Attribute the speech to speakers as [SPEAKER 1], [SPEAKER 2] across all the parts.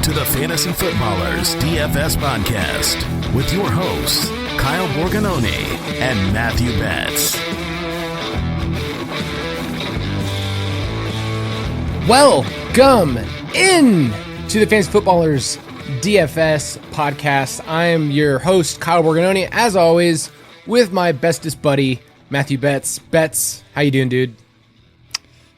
[SPEAKER 1] to the Fantasy Footballers DFS Podcast with your hosts, Kyle Borganoni and Matthew Betz.
[SPEAKER 2] Welcome in to the Fantasy Footballers DFS Podcast. I am your host, Kyle Borganoni, as always, with my bestest buddy, Matthew Betz. Betz, how you doing, dude?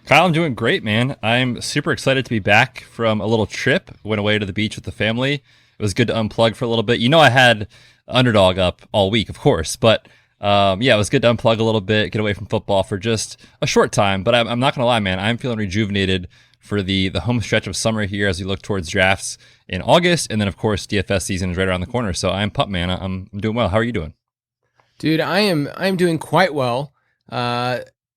[SPEAKER 3] Kyle, I'm doing great, man. I'm super excited to be back from a little trip. Went away to the beach with the family. It was good to unplug for a little bit. You know, I had Underdog up all week, of course, but it was good to unplug a little bit, get away from football for just a short time. But I'm not going to lie, man. I'm feeling rejuvenated for the home stretch of summer here as we look towards drafts in August. And then, of course, DFS season is right around the corner. So I'm pumped, man. I'm doing well. How are you doing?
[SPEAKER 2] Dude, I'm doing quite well.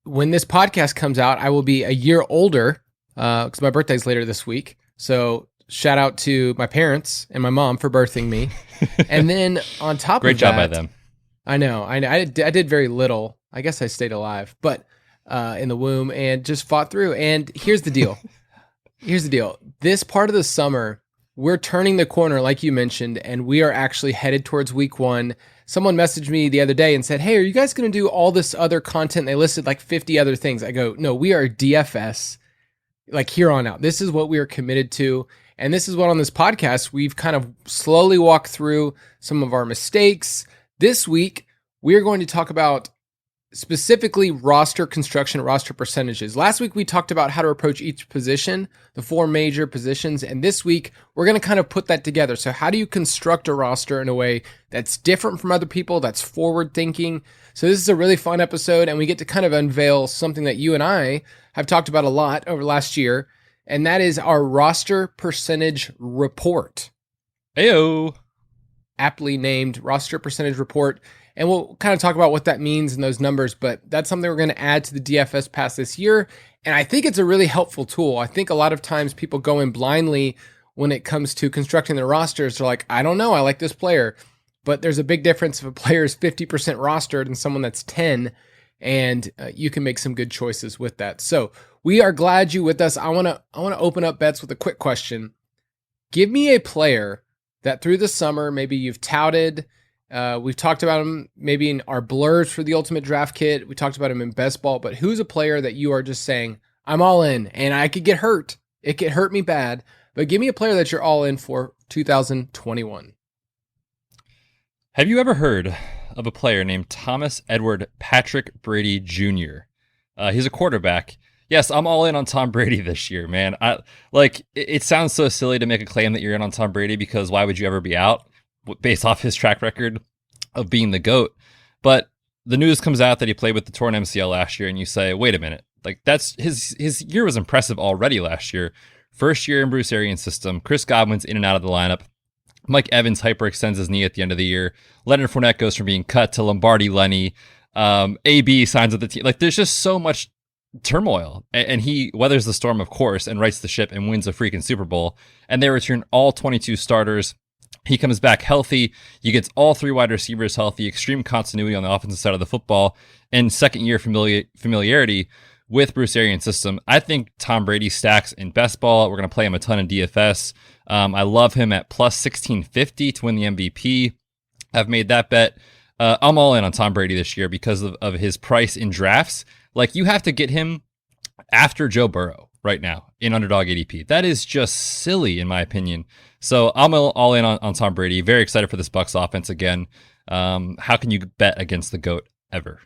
[SPEAKER 2] When this podcast comes out, I will be a year older because my birthday's later this week. So shout out to my parents and my mom for birthing me. And then on top
[SPEAKER 3] Great
[SPEAKER 2] of that,
[SPEAKER 3] job by them.
[SPEAKER 2] I know. I did very little. I guess I stayed alive, but in the womb and just fought through. And here's the deal. This part of the summer, we're turning the corner, like you mentioned, and we are actually headed towards week one. Someone messaged me the other day and said, hey, are you guys going to do all this other content? They listed like 50 other things. I go, no, we are DFS, like here on out. This is what we are committed to. And this is what on this podcast, we've kind of slowly walked through some of our mistakes. This week, we're going to talk about specifically roster construction, roster percentages. Last week, we talked about how to approach each position, the four major positions. And this week, we're going to kind of put that together. So how do you construct a roster in a way that's different from other people, that's forward thinking? So this is a really fun episode, and we get to kind of unveil something that you and I have talked about a lot over last year, and that is our roster percentage report.
[SPEAKER 3] Heyo.
[SPEAKER 2] Aptly named roster percentage report. And we'll kind of talk about what that means in those numbers, but that's something we're going to add to the DFS Pass this year. And I think it's a really helpful tool. I think a lot of times people go in blindly when it comes to constructing their rosters. They're like, I don't know, I like this player. But there's a big difference if a player is 50% rostered and someone that's 10, and you can make some good choices with that. So we are glad you with us. I want to open up bets with a quick question. Give me a player that through the summer, maybe you've touted. We've talked about him maybe in our blurs for the Ultimate Draft Kit. We talked about him in Best Ball, but who's a player that you are just saying, I'm all in, and I could get hurt. It could hurt me bad, but give me a player that you're all in for 2021.
[SPEAKER 3] Have you ever heard of a player named Thomas Edward Patrick Brady Jr.? He's a quarterback. Yes, I'm all in on Tom Brady this year, man. It sounds so silly to make a claim that you're in on Tom Brady because why would you ever be out based off his track record of being the GOAT? But the news comes out that he played with the torn MCL last year, and you say, wait a minute, like that's his year was impressive already last year. First year in Bruce Arians' system, Chris Godwin's in and out of the lineup. Mike Evans hyperextends his knee at the end of the year. Leonard Fournette goes from being cut to Lombardi Lenny. AB signs with the team. Like there's just so much turmoil, and he weathers the storm, of course, and rights the ship and wins a freaking Super Bowl. And they return all 22 starters. He comes back healthy. You get all three wide receivers healthy, extreme continuity on the offensive side of the football, and second year familiarity with Bruce Arians' system. I think Tom Brady stacks in Best Ball. We're going to play him a ton in DFS. I love him at plus 1650 to win the MVP. I've made that bet. I'm all in on Tom Brady this year because of his price in drafts. Like, you have to get him after Joe Burrow right now in underdog ADP. That is just silly, in my opinion. So I'm all in on Tom Brady. Very excited for this Bucs offense again. How can you bet against the GOAT ever?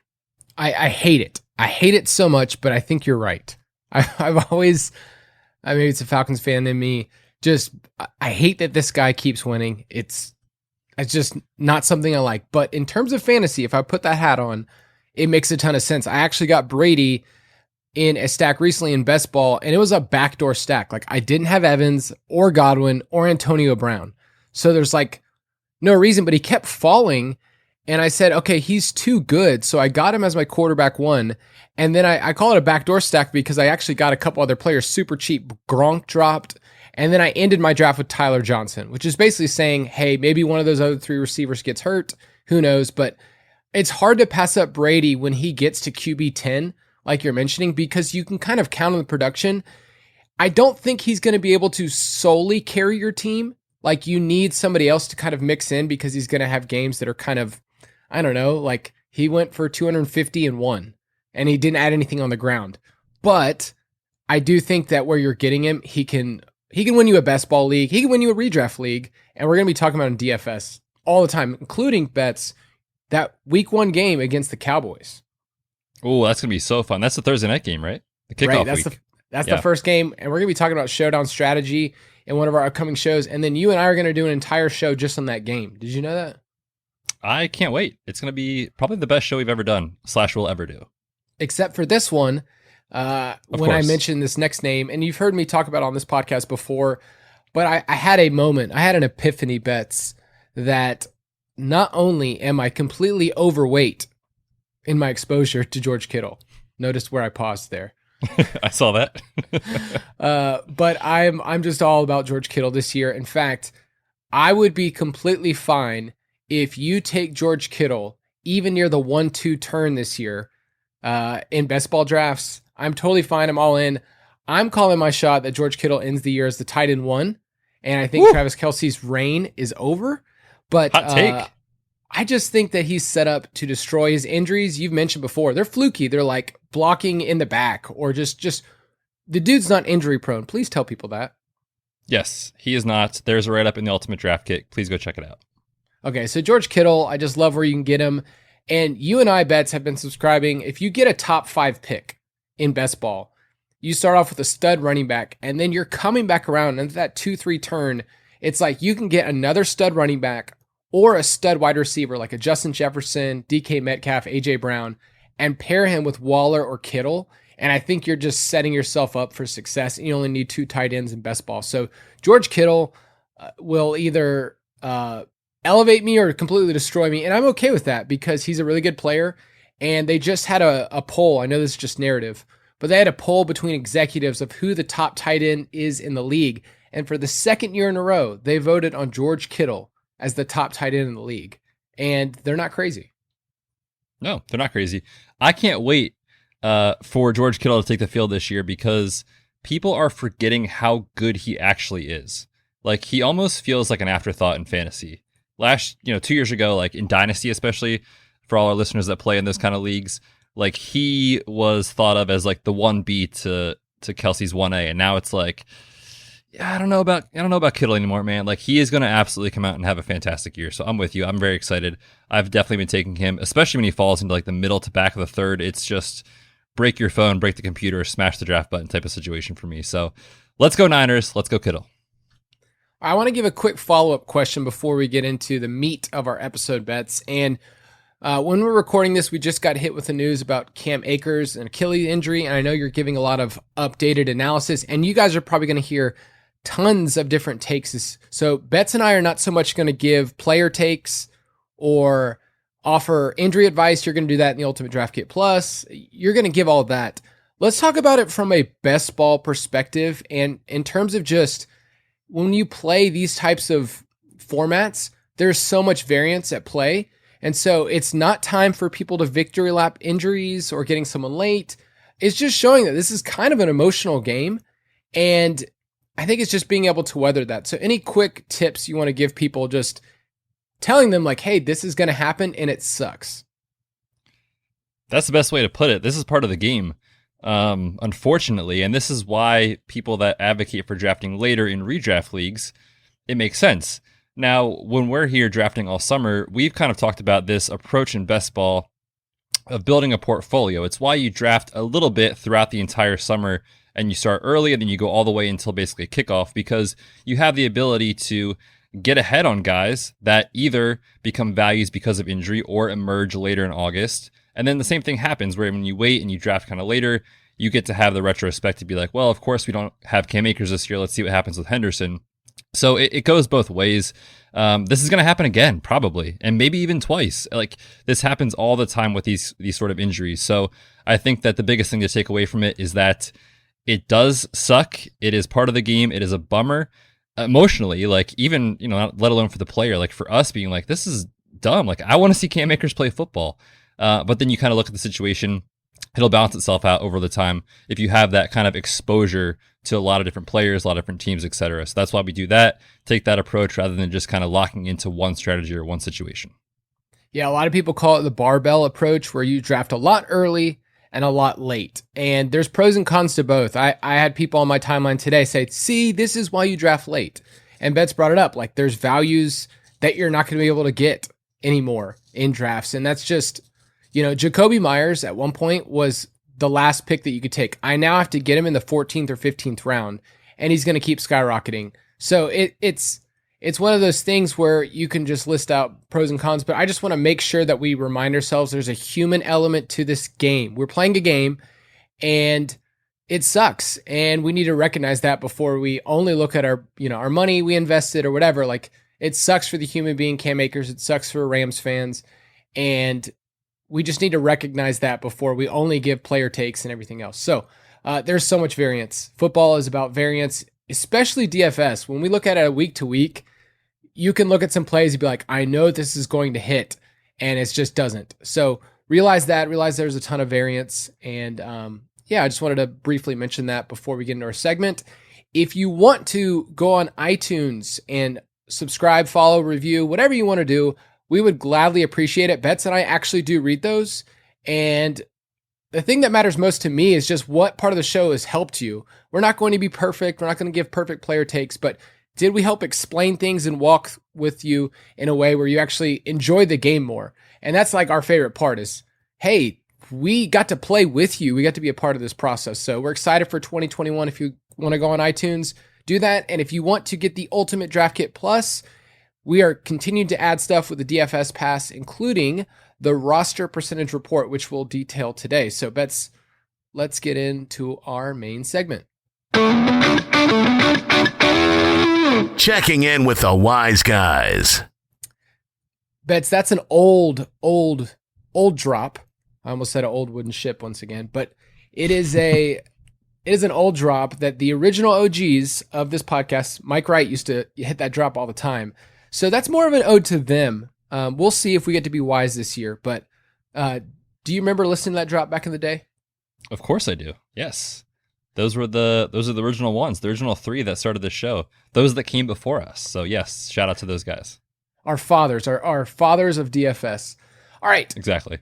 [SPEAKER 2] I hate it. I hate it so much, but I think you're right. I've always, maybe it's a Falcons fan in me, I hate that this guy keeps winning. It's just not something I like. But in terms of fantasy, if I put that hat on, it makes a ton of sense. I actually got Brady in a stack recently in Best Ball, and it was a backdoor stack. Like, I didn't have Evans or Godwin or Antonio Brown. So there's like no reason, but he kept falling. And I said, okay, he's too good. So I got him as my quarterback one. And then I call it a backdoor stack because I actually got a couple other players super cheap. Gronk dropped. And then I ended my draft with Tyler Johnson, which is basically saying, hey, maybe one of those other three receivers gets hurt. Who knows? But it's hard to pass up Brady when he gets to QB 10, like you're mentioning, because you can kind of count on the production. I don't think he's going to be able to solely carry your team. Like, you need somebody else to kind of mix in because he's going to have games that are kind of, I don't know, like he went for 250 and won and he didn't add anything on the ground. But I do think that where you're getting him, he can win you a best ball league. He can win you a redraft league. And we're going to be talking about in DFS all the time, including Betz, that week 1 game against the Cowboys.
[SPEAKER 3] Oh, that's going to be so fun. That's the Thursday night game, right? The kickoff week.
[SPEAKER 2] That's the first game. And we're going to be talking about showdown strategy in one of our upcoming shows. And then you and I are going to do an entire show just on that game. Did you know that?
[SPEAKER 3] I can't wait. It's going to be probably the best show we've ever done / will ever do.
[SPEAKER 2] Except for this one, when I mentioned this next name, and you've heard me talk about it on this podcast before, but I had a moment, I had an epiphany, Betz, that not only am I completely overweight in my exposure to George Kittle. Notice where I paused there.
[SPEAKER 3] I saw that.
[SPEAKER 2] But I'm just all about George Kittle this year. In fact, I would be completely fine if you take George Kittle even near the 1-2 turn this year in best ball drafts. I'm totally fine. I'm all in. I'm calling my shot that George Kittle ends the year as the tight end 1. And I think Travis Kelce's reign is over. But
[SPEAKER 3] hot take.
[SPEAKER 2] I just think that he's set up to destroy his injuries. You've mentioned before, they're fluky. They're like blocking in the back or just the dude's not injury prone. Please tell people that.
[SPEAKER 3] Yes, he is not. There's a write-up in the Ultimate Draft Kit. Please go check it out.
[SPEAKER 2] Okay, so George Kittle, I just love where you can get him. And you and I, Betz, have been subscribing. If you get a top 5 pick in best ball, you start off with a stud running back, and then you're coming back around, and that 2-3 turn, it's like you can get another stud running back or a stud wide receiver like a Justin Jefferson, DK Metcalf, AJ Brown, and pair him with Waller or Kittle. And I think you're just setting yourself up for success. You only need 2 tight ends in best ball. So George Kittle will either elevate me or completely destroy me. And I'm okay with that because he's a really good player. And they just had a poll. I know this is just narrative, but they had a poll between executives of who the top tight end is in the league. And for the second year in a row, they voted on George Kittle as the top tight end in the league. And they're not crazy.
[SPEAKER 3] No, they're not crazy. I can't wait for George Kittle to take the field this year because people are forgetting how good he actually is. Like, he almost feels like an afterthought in fantasy. 2 years ago, like in Dynasty, especially for all our listeners that play in those kind of leagues, like he was thought of as like the 1B to Kelsey's 1A. And now it's like, I don't know about Kittle anymore, man. Like, he is going to absolutely come out and have a fantastic year. So I'm with you. I'm very excited. I've definitely been taking him, especially when he falls into like the middle to back of the third. It's just break your phone, break the computer, smash the draft button type of situation for me. So let's go Niners. Let's go Kittle.
[SPEAKER 2] I want to give a quick follow-up question before we get into the meat of our episode, Betz. And when we're recording this, we just got hit with the news about Cam Akers and Achilles injury. And I know you're giving a lot of updated analysis, and you guys are probably going to hear tons of different takes. So Betz and I are not so much going to give player takes or offer injury advice. You're going to do that in the Ultimate Draft Kit Plus. You're going to give all that. Let's talk about it from a best ball perspective. And in terms of just when you play these types of formats, there's so much variance at play. And so it's not time for people to victory lap injuries or getting someone late. It's just showing that this is kind of an emotional game. And I think it's just being able to weather that. So any quick tips you want to give people, just telling them like, hey, this is going to happen and it sucks.
[SPEAKER 3] That's the best way to put it. This is part of the game, unfortunately. And this is why people that advocate for drafting later in redraft leagues, it makes sense. Now, when we're here drafting all summer, we've kind of talked about this approach in best ball of building a portfolio. It's why you draft a little bit throughout the entire summer and you start early and then you go all the way until basically kickoff, because you have the ability to get ahead on guys that either become values because of injury or emerge later in August. And then the same thing happens where when you wait and you draft kind of later, you get to have the retrospect to be like, well, of course we don't have Cam Akers this year. Let's see what happens with Henderson. So it goes both ways. This is going to happen again, probably, and maybe even twice. Like, this happens all the time with these sort of injuries. So I think that the biggest thing to take away from it is that it does suck. It is part of the game. It is a bummer emotionally, like even, let alone for the player, like for us being like, this is dumb. Like, I want to see Cam Akers play football. But then you kind of look at the situation it'll balance itself out over the time if you have that kind of exposure to a lot of different players, a lot of different teams, etc. So that's why we do that. Take that approach rather than just kind of locking into one strategy or one situation.
[SPEAKER 2] Yeah, a lot of people call it the barbell approach, where you draft a lot early and a lot late. And there's pros and cons to both. I had people on my timeline today say, see, this is why you draft late. And Betz brought it up. Like, there's values that you're not going to be able to get anymore in drafts. And that's just, Jacoby Myers at one point was the last pick that you could take. I now have to get him in the 14th or 15th round, and he's going to keep skyrocketing. So it's one of those things where you can just list out pros and cons, but I just want to make sure that we remind ourselves there's a human element to this game. We're playing a game, and it sucks, and we need to recognize that before we only look at our money we invested or whatever. Like, it sucks for the human being Cam Akers. It sucks for Rams fans, and we just need to recognize that before we only give player takes and everything else. So there's so much variance. Football is about variance, especially DFS. When we look at it week to week, you can look at some plays and be like, I know this is going to hit, and it just doesn't. So realize there's a ton of variance. And I just wanted to briefly mention that before we get into our segment. If you want to go on iTunes and subscribe, follow, review, whatever you want to do, we would gladly appreciate it. Betz and I actually do read those. And the thing that matters most to me is just what part of the show has helped you. We're not going to be perfect. We're not going to give perfect player takes, but did we help explain things and walk with you in a way where you actually enjoy the game more? And that's like our favorite part is, hey, we got to play with you. We got to be a part of this process. So we're excited for 2021. If you want to go on iTunes, do that. And if you want to get the Ultimate Draft Kit Plus, we are continuing to add stuff with the DFS Pass, including the roster percentage report, which we'll detail today. So Betz, let's get into our main segment.
[SPEAKER 1] Checking in with the wise guys.
[SPEAKER 2] Betz, that's an old drop. I almost said an old wooden ship once again, but it is an old drop that the original OGs of this podcast, Mike Wright, used to hit that drop all the time. So that's more of an ode to them. We'll see if we get to be wise this year. But do you remember listening to that drop back in the day?
[SPEAKER 3] Of course I do. Yes. Those are the original ones, the original three that started the show. Those that came before us. So yes, shout out to those guys.
[SPEAKER 2] Our fathers, our fathers of DFS. All right.
[SPEAKER 3] Exactly.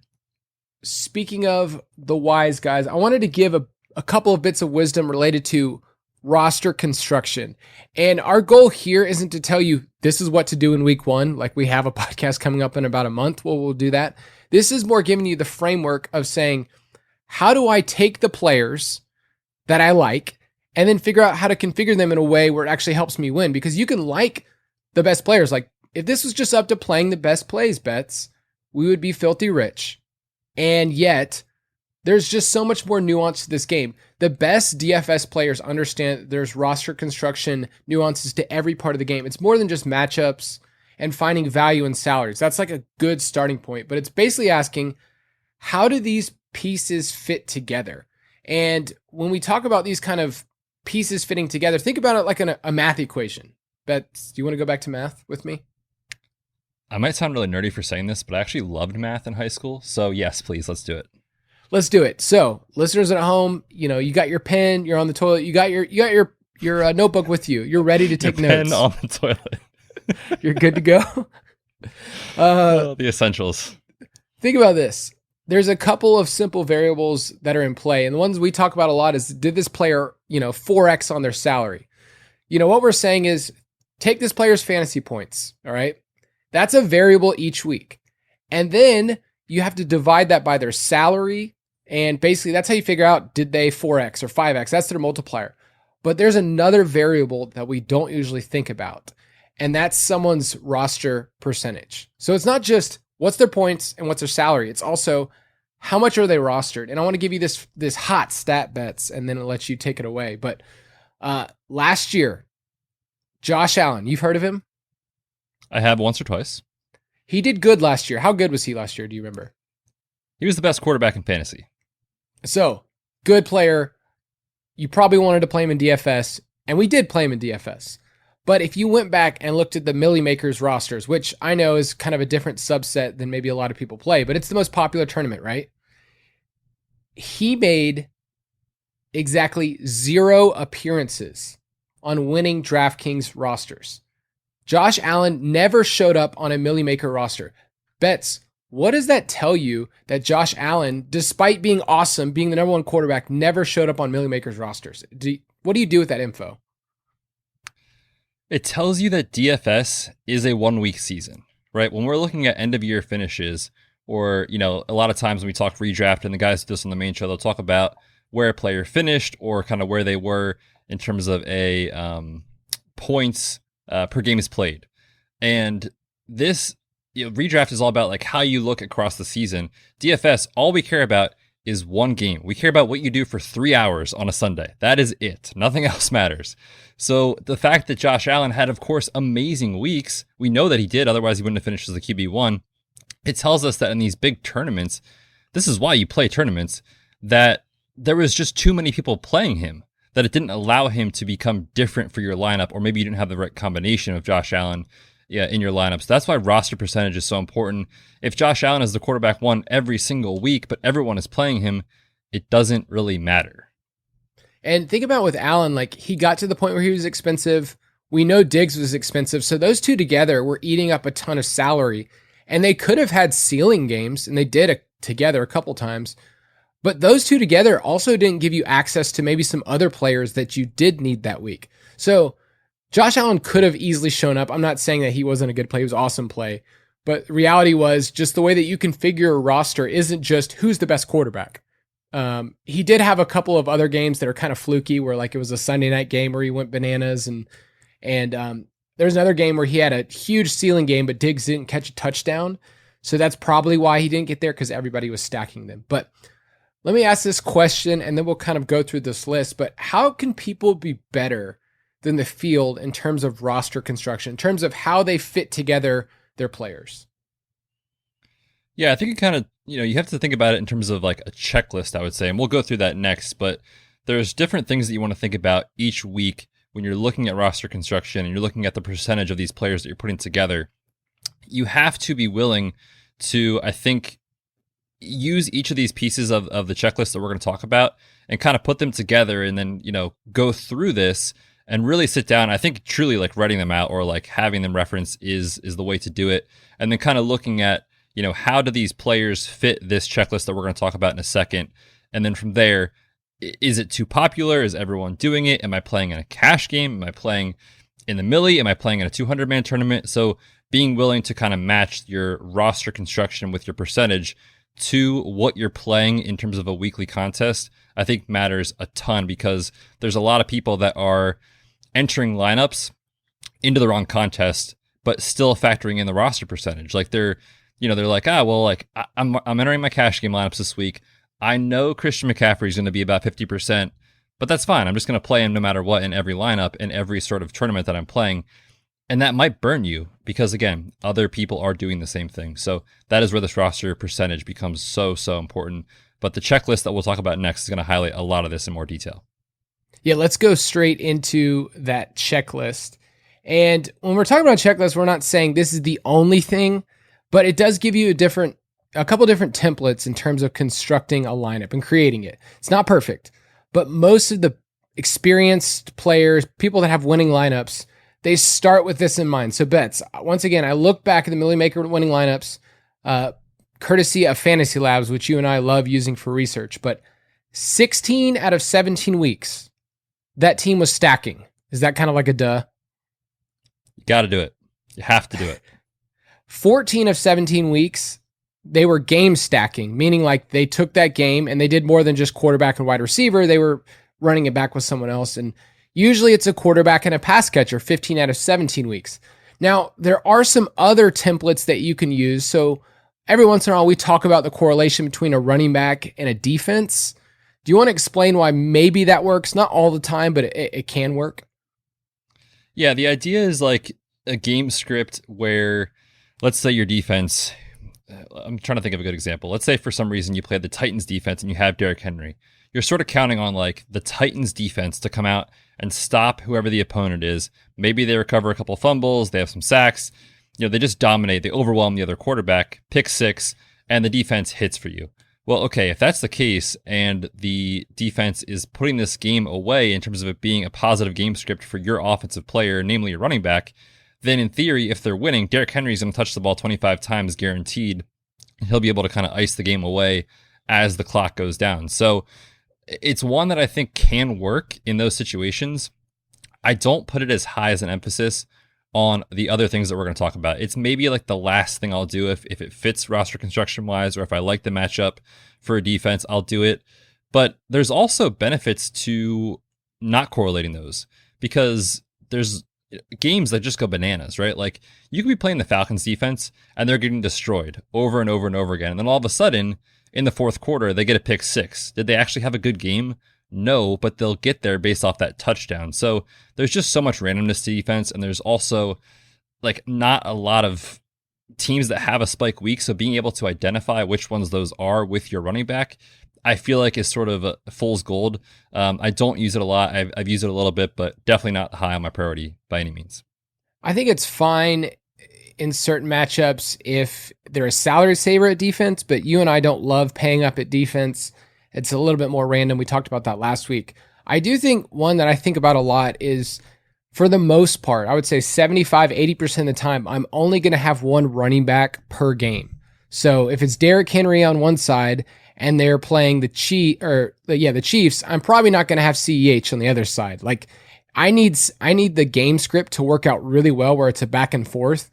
[SPEAKER 2] Speaking of the wise guys, I wanted to give a couple of bits of wisdom related to roster construction. And our goal here isn't to tell you this is what to do in week one. Like, we have a podcast coming up in about a month. Well, we'll do that. This is more giving you the framework of saying, how do I take the players that I like and then figure out how to configure them in a way where it actually helps me win? Because you can like the best players. Like, if this was just up to playing the best plays, Betz, we would be filthy rich. And yet, there's just so much more nuance to this game. The best DFS players understand there's roster construction nuances to every part of the game. It's more than just matchups and finding value in salaries. That's like a good starting point, but it's basically asking, how do these pieces fit together? And when we talk about these kind of pieces fitting together, think about it like a math equation. Betz, do you want to go back to math with me?
[SPEAKER 3] I might sound really nerdy for saying this, but I actually loved math in high school. So yes, please, let's do it.
[SPEAKER 2] Let's do it. So, listeners at home, you got your pen, you're on the toilet, you got your notebook with you. You're ready to take notes.
[SPEAKER 3] Pen on the toilet.
[SPEAKER 2] You're good to go.
[SPEAKER 3] The essentials. Think
[SPEAKER 2] about this. There's a couple of simple variables that are in play, and the ones we talk about a lot is, did this player, 4x on their salary? What we're saying is, take this player's fantasy points, all right? That's a variable each week. And then you have to divide that by their salary. And basically that's how you figure out, did they 4x or 5x? That's their multiplier. But there's another variable that we don't usually think about, and that's someone's roster percentage. So it's not just what's their points and what's their salary. It's also how much are they rostered. And I want to give you this hot stat, Betz, and then I'll let you take it away. But last year, Josh Allen, you've heard of him?
[SPEAKER 3] I have once or twice.
[SPEAKER 2] He did good last year. How good was he last year? Do you remember?
[SPEAKER 3] He was the best quarterback in fantasy.
[SPEAKER 2] So, good player. You probably wanted to play him in DFS, and we did play him in DFS. But if you went back and looked at the Millie Makers rosters, which I know is kind of a different subset than maybe a lot of people play, but it's the most popular tournament, right? he made exactly 0 appearances on winning DraftKings rosters. Josh Allen never showed up on a Millie Maker roster. Betz, what does that tell you that Josh Allen, despite being awesome, being the number one quarterback, never showed up on Millie Maker's rosters? What do you do with that info?
[SPEAKER 3] It tells you that DFS is a 1-week season, right? When we're looking at end of year finishes, or, a lot of times when we talk redraft and the guys do this on the main show, they'll talk about where a player finished or kind of where they were in terms of a points per game is played. And this redraft is all about like how you look across the season. DFS, all we care about is one game. We care about what you do for 3 hours on a Sunday. That is it. Nothing else matters. So the fact that Josh Allen had, of course, amazing weeks, we know that he did, otherwise he wouldn't have finished as a QB1. It tells us that in these big tournaments, this is why you play tournaments, that there was just too many people playing him, that it didn't allow him to become different for your lineup, or maybe you didn't have the right combination of Josh Allen in your lineup. So that's why roster percentage is so important. If Josh Allen is the quarterback one every single week, but everyone is playing him, it doesn't really matter.
[SPEAKER 2] And think about with Allen, like he got to the point where he was expensive. We know Diggs was expensive. So those two together were eating up a ton of salary, and they could have had ceiling games, and they did together a couple times. But those two together also didn't give you access to maybe some other players that you did need that week. So Josh Allen could have easily shown up. I'm not saying that he wasn't a good play. He was an awesome play. But the reality was just the way that you configure a roster isn't just who's the best quarterback. He did have a couple of other games that are kind of fluky where like it was a Sunday night game where he went bananas. And there's another game where he had a huge ceiling game, but Diggs didn't catch a touchdown. So that's probably why he didn't get there, because everybody was stacking them. But let me ask this question, and then we'll kind of go through this list. But how can people be better than the field in terms of roster construction, in terms of how they fit together their players?
[SPEAKER 3] Yeah, I think it kind of, you have to think about it in terms of like a checklist, I would say. And we'll go through that next. But there's different things that you want to think about each week when you're looking at roster construction and you're looking at the percentage of these players that you're putting together. You have to be willing to, I think, use each of these pieces of the checklist that we're going to talk about and kind of put them together and then, go through this and really sit down. I think truly like writing them out or like having them reference is the way to do it. And then kind of looking at, how do these players fit this checklist that we're going to talk about in a second? And then from there, is it too popular? Is everyone doing it? Am I playing in a cash game? Am I playing in the millie? Am I playing in a 200-man tournament? So being willing to kind of match your roster construction with your percentage to what you're playing in terms of a weekly contest, I think matters a ton, because there's a lot of people that are entering lineups into the wrong contest, but still factoring in the roster percentage. Like they're like, I'm entering my cash game lineups this week. I know Christian McCaffrey is going to be about 50%, but that's fine. I'm just going to play him no matter what in every lineup, in every sort of tournament that I'm playing. And that might burn you because, again, other people are doing the same thing. So that is where this roster percentage becomes so, so important. But the checklist that we'll talk about next is going to highlight a lot of this in more detail.
[SPEAKER 2] Yeah, let's go straight into that checklist. And when we're talking about checklists, we're not saying this is the only thing, but it does give you a couple different templates in terms of constructing a lineup and creating it. It's not perfect, but most of the experienced players, people that have winning lineups, they start with this in mind. So Betz, once again, I look back at the Millie Maker winning lineups, courtesy of Fantasy Labs, which you and I love using for research, but 16 out of 17 weeks, that team was stacking. Is that kind of like a duh?
[SPEAKER 3] You got to do it. You have to do it.
[SPEAKER 2] 14 of 17 weeks, they were game stacking, meaning like they took that game and they did more than just quarterback and wide receiver. They were running it back with someone else. And usually it's a quarterback and a pass catcher, 15 out of 17 weeks. Now, there are some other templates that you can use. So every once in a while, we talk about the correlation between a running back and a defense. Do you want to explain why maybe that works? Not all the time, but it can work.
[SPEAKER 3] Yeah, the idea is like a game script where, let's say your defense, I'm trying to think of a good example. Let's say for some reason you play the Titans defense and you have Derrick Henry. You're sort of counting on like the Titans defense to come out and stop whoever the opponent is. Maybe they recover a couple fumbles, they have some sacks, they just dominate, they overwhelm the other quarterback, pick six, and the defense hits for you. Well, okay, if that's the case and the defense is putting this game away in terms of it being a positive game script for your offensive player, namely your running back, then in theory, if they're winning, Derrick Henry's going to touch the ball 25 times guaranteed. He'll be able to kind of ice the game away as the clock goes down. So it's one that I think can work in those situations. I don't put it as high as an emphasis on the other things that we're going to talk about. It's maybe like the last thing I'll do if it fits roster construction wise, or if I like the matchup for a defense, I'll do it. But there's also benefits to not correlating those, because there's games that just go bananas, right? Like you could be playing the Falcons defense and they're getting destroyed over and over and over again. And then all of a sudden in the fourth quarter, they get a pick six. Did they actually have a good game? No, but they'll get there based off that touchdown. So there's just so much randomness to defense. And there's also like not a lot of teams that have a spike week. So being able to identify which ones those are with your running back, I feel like is sort of a fool's gold. I don't use it a lot. I've used it a little bit, but definitely not high on my priority by any means.
[SPEAKER 2] I think it's fine in certain matchups if they're a salary saver at defense, but you and I don't love paying up at defense. It's a little bit more random. We talked about that last week. I do think one that I think about a lot is, for the most part, I would say 75, 80% of the time, I'm only going to have one running back per game. So if it's Derrick Henry on one side and they're playing the Chiefs, I'm probably not going to have CEH on the other side. Like I need the game script to work out really well where it's a back and forth.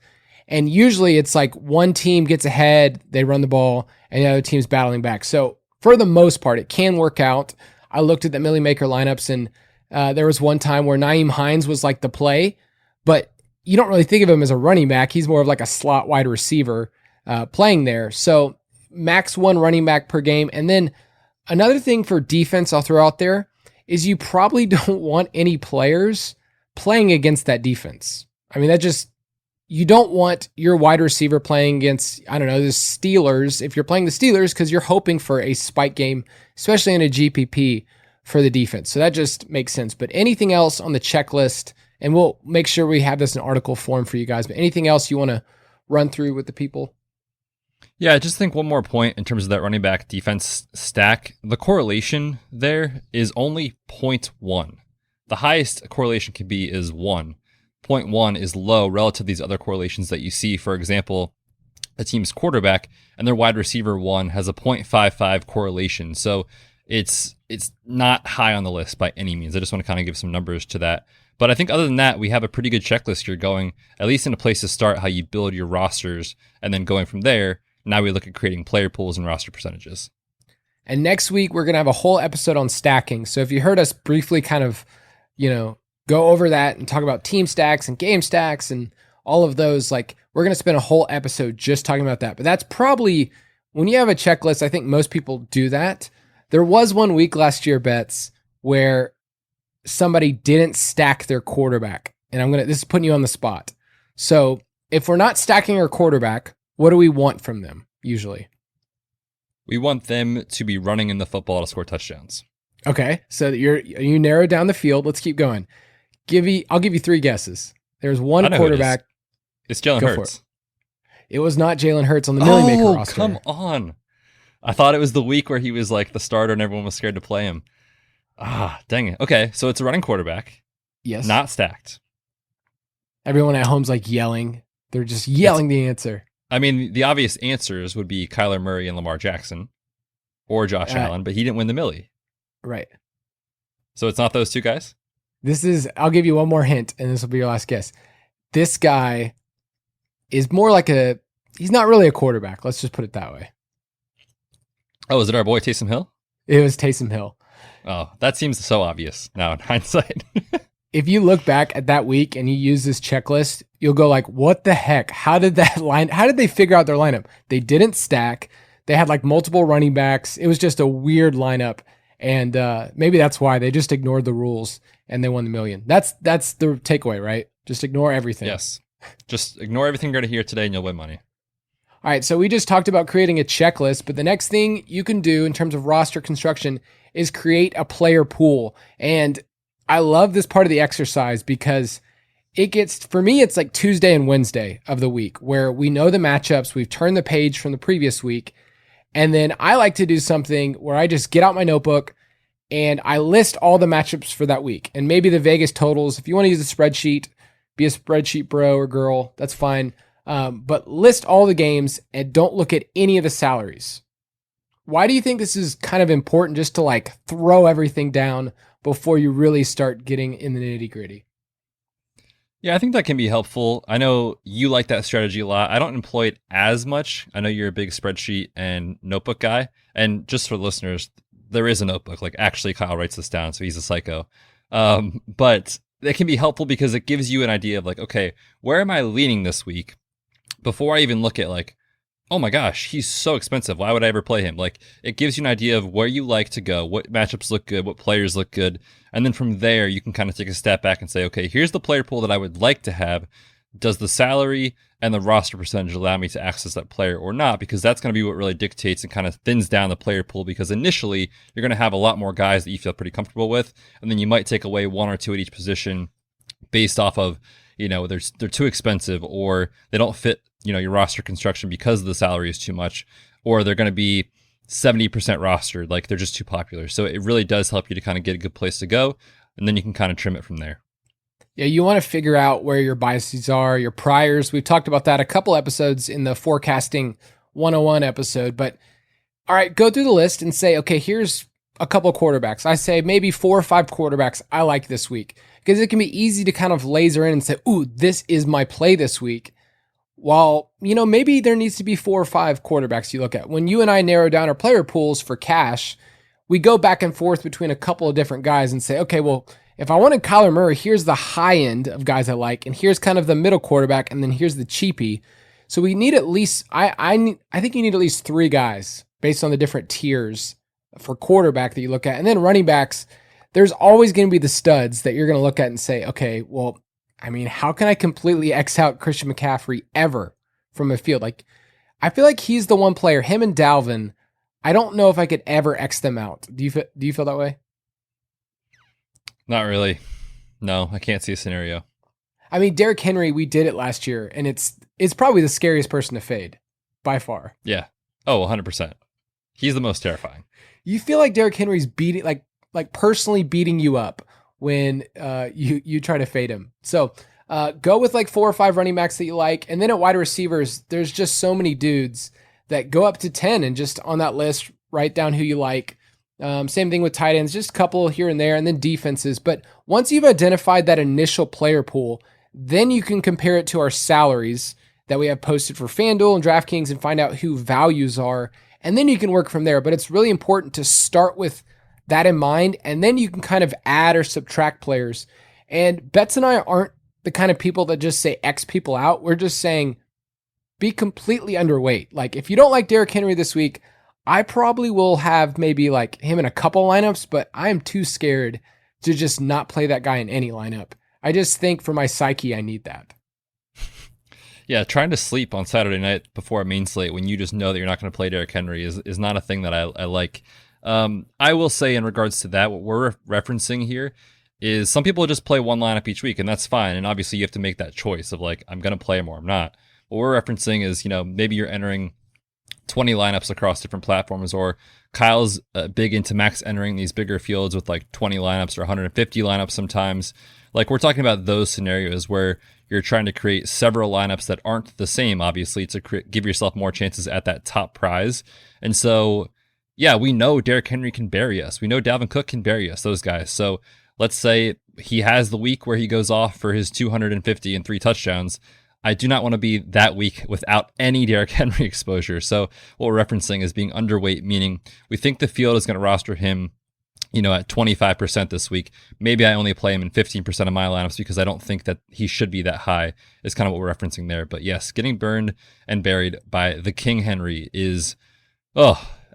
[SPEAKER 2] And usually it's like one team gets ahead, they run the ball, and the other team's battling back. So for the most part, it can work out. I looked at the Millie Maker lineups, and there was one time where Nyheim Hines was like the play, but you don't really think of him as a running back. He's more of like a slot wide receiver playing there. So max one running back per game. And then another thing for defense I'll throw out there is you probably don't want any players playing against that defense. I mean, you don't want your wide receiver playing against, I don't know, the Steelers. If you're playing the Steelers, because you're hoping for a spike game, especially in a GPP for the defense. So that just makes sense. But anything else on the checklist, and we'll make sure we have this in article form for you guys, but anything else you want to run through with the people?
[SPEAKER 3] Yeah, I just think one more point in terms of that running back defense stack. The correlation there is only 0.1. The highest correlation can be is 1. 0.1 is low relative to these other correlations that you see. For example, a team's quarterback and their wide receiver 1 has a 0.55 correlation. So it's not high on the list by any means. I just want to kind of give some numbers to that. But I think other than that, we have a pretty good checklist here going, at least in a place to start how you build your rosters. And then going from there, now we look at creating player pools and roster percentages.
[SPEAKER 2] And next week, we're going to have a whole episode on stacking. So if you heard us briefly kind of, go over that and talk about team stacks and game stacks and all of those, like we're going to spend a whole episode just talking about that. But that's probably, when you have a checklist, I think most people do that. There was one week last year, Betz, where somebody didn't stack their quarterback. And this is putting you on the spot. So if we're not stacking our quarterback, what do we want from them usually?
[SPEAKER 3] We want them to be running in the football to score touchdowns. Okay.
[SPEAKER 2] So you narrowed down the field. Let's keep going. I'll give you 3 guesses. There's one quarterback.
[SPEAKER 3] It's Jalen Hurts.
[SPEAKER 2] It was not Jalen Hurts on the Millie Maker roster.
[SPEAKER 3] Come on. I thought it was the week where he was like the starter and everyone was scared to play him. Dang it. Okay, so it's a running quarterback.
[SPEAKER 2] Yes.
[SPEAKER 3] Not stacked.
[SPEAKER 2] Everyone at home's like yelling. They're just yelling the answer.
[SPEAKER 3] I mean, the obvious answers would be Kyler Murray and Lamar Jackson or Josh Allen, but he didn't win the Millie.
[SPEAKER 2] Right.
[SPEAKER 3] So it's not those 2 guys?
[SPEAKER 2] I'll give you one more hint, and this will be your last guess. This guy is more like he's not really a quarterback. Let's just put it that way.
[SPEAKER 3] Oh, is it our boy Taysom Hill?
[SPEAKER 2] It was Taysom Hill.
[SPEAKER 3] Oh, that seems so obvious now in hindsight.
[SPEAKER 2] If you look back at that week and you use this checklist, you'll go like, what the heck? How did they figure out their lineup? They didn't stack. They had like multiple running backs. It was just a weird lineup. And maybe that's why they just ignored the rules and they won the million. That's the takeaway, right? Just ignore everything.
[SPEAKER 3] Yes. Just ignore everything you're going to hear today and you'll win money.
[SPEAKER 2] All right. So we just talked about creating a checklist, but the next thing you can do in terms of roster construction is create a player pool. And I love this part of the exercise because for me, it's like Tuesday and Wednesday of the week where we know the matchups. We've turned the page from the previous week. And then I like to do something where I just get out my notebook and I list all the matchups for that week and maybe the Vegas totals. If you want to use a spreadsheet, be a spreadsheet bro or girl, that's fine. But list all the games and don't look at any of the salaries. Why do you think this is kind of important, just to like throw everything down before you really start getting in the nitty gritty?
[SPEAKER 3] Yeah, I think that can be helpful. I know you like that strategy a lot. I don't employ it as much. I know you're a big spreadsheet and notebook guy. And just for listeners, there is a notebook. Like, actually, Kyle writes this down, so he's a psycho. But it can be helpful because it gives you an idea of like, okay, where am I leaning this week? Before I even look at like, oh my gosh, he's so expensive. Why would I ever play him? Like, it gives you an idea of where you like to go, what matchups look good, what players look good. And then from there, you can kind of take a step back and say, okay, here's the player pool that I would like to have. Does the salary and the roster percentage allow me to access that player or not? Because that's going to be what really dictates and kind of thins down the player pool, because initially you're going to have a lot more guys that you feel pretty comfortable with. And then you might take away one or two at each position based off of, they're too expensive, or they don't fit, your roster construction because the salary is too much, or they're going to be 70% rostered, like they're just too popular. So it really does help you to kind of get a good place to go, and then you can kind of trim it from there.
[SPEAKER 2] Yeah, you want to figure out where your biases are, your priors. We've talked about that a couple episodes in the Forecasting 101 episode, but all right, go through the list and say, okay, here's a couple of quarterbacks. I say maybe 4 or 5 quarterbacks I like this week, because it can be easy to kind of laser in and say, ooh, this is my play this week. While, maybe there needs to be 4 or 5 quarterbacks you look at. When you and I narrow down our player pools for cash, we go back and forth between a couple of different guys and say, okay, well, if I wanted Kyler Murray, here's the high end of guys I like, and here's kind of the middle quarterback, and then here's the cheapie. So we need at least, I think you need at least 3 guys based on the different tiers for quarterback that you look at. And then running backs, there's always going to be the studs that you're going to look at and say, okay, well, how can I completely X out Christian McCaffrey ever from a field? Like, I feel like he's the one player, him and Dalvin, I don't know if I could ever X them out. Do you feel that way?
[SPEAKER 3] Not really. No, I can't see a scenario.
[SPEAKER 2] Derrick Henry, we did it last year, and it's probably the scariest person to fade by far.
[SPEAKER 3] Yeah. Oh, 100%. He's the most terrifying.
[SPEAKER 2] You feel like Derrick Henry's beating, like personally beating you up when you try to fade him. So go with like 4 or 5 running backs that you like. And then at wide receivers, there's just so many dudes that go up to 10, and just on that list, write down who you like. Same thing with tight ends, just a couple here and there, and then defenses. But once you've identified that initial player pool, then you can compare it to our salaries that we have posted for FanDuel and DraftKings and find out who values are. And then you can work from there. But it's really important to start with that in mind, and then you can kind of add or subtract players. And Betz and I aren't the kind of people that just say X people out. We're just saying be completely underweight. Like, if you don't like Derrick Henry this week, I probably will have maybe like him in a couple lineups, but I'm too scared to just not play that guy in any lineup. I just think for my psyche, I need that.
[SPEAKER 3] Yeah, trying to sleep on Saturday night before a main slate when you just know that you're not going to play Derrick Henry is not a thing that I like. I will say in regards to that, what we're referencing here is some people just play one lineup each week, and that's fine. And obviously you have to make that choice of like, I'm going to play him or I'm not. What we're referencing is, maybe you're entering 20 lineups across different platforms, or Kyle's big into max entering these bigger fields with like 20 lineups or 150 lineups sometimes. Like, we're talking about those scenarios where you're trying to create several lineups that aren't the same, obviously, to give yourself more chances at that top prize. And so, yeah, we know Derrick Henry can bury us. We know Dalvin Cook can bury us, those guys. So let's say he has the week where he goes off for his 250 and 3 touchdowns. I do not want to be that week without any Derrick Henry exposure. So what we're referencing is being underweight, meaning we think the field is going to roster him, at 25% this week. Maybe I only play him in 15% of my lineups because I don't think that he should be that high, is kind of what we're referencing there. But yes, getting burned and buried by the King Henry is,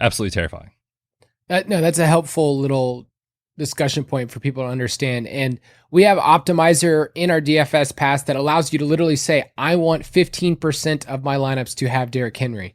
[SPEAKER 3] absolutely terrifying.
[SPEAKER 2] No, that's a helpful little discussion point for people to understand. And we have Optimizer in our DFS Pass that allows you to literally say, I want 15% of my lineups to have Derrick Henry.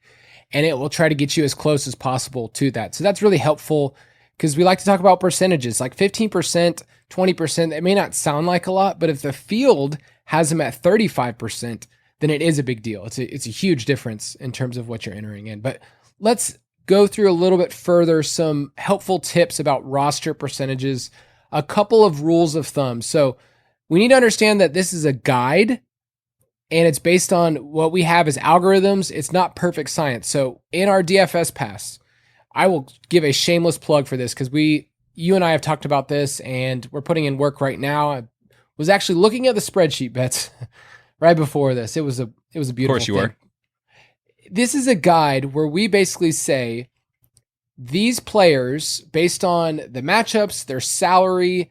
[SPEAKER 2] And it will try to get you as close as possible to that. So that's really helpful, because we like to talk about percentages, like 15%, 20%. It may not sound like a lot, but if the field has them at 35%, then it is a big deal. It's a huge difference in terms of what you're entering in. But let's go through a little bit further some helpful tips about roster percentages, a couple of rules of thumb. So we need to understand that this is a guide and it's based on what we have as algorithms. It's not perfect science. So in our DFS Pass, I will give a shameless plug for this because you and I have talked about this and we're putting in work right now. I was actually looking at the spreadsheet bets right before this. It was a beautiful
[SPEAKER 3] Of course you
[SPEAKER 2] thing.
[SPEAKER 3] were.
[SPEAKER 2] This is a guide where we basically say these players, based on the matchups, their salary,